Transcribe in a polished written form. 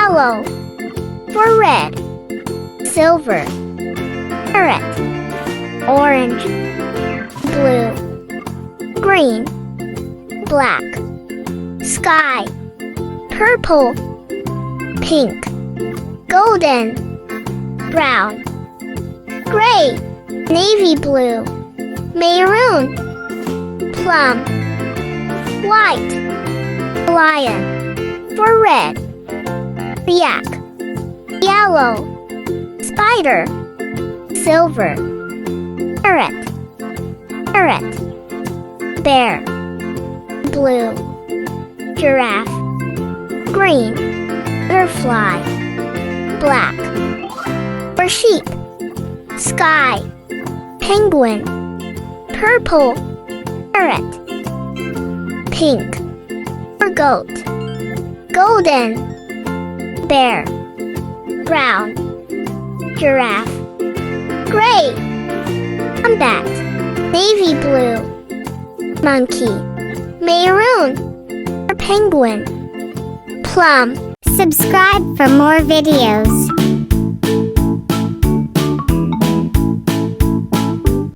Yellow. For red. Silver. Parrot. Orange. Blue. Green. Black. Sky. Purple. Pink. Golden. Brown. Gray. Navy blue. Maroon. Plum. White. Lion. For red. Yak. Yellow. Spider. Silver. Parrot. Parrot. Bear. Blue. Giraffe. Green. Butterfly. Black. For sheep. Sky. Penguin. Purple. Parrot. Pink. For goat. Golden. Bear. Brown. Giraffe. Gray. Wombat. Navy blue. Monkey. Maroon. Or penguin. Plum. Subscribe for more videos.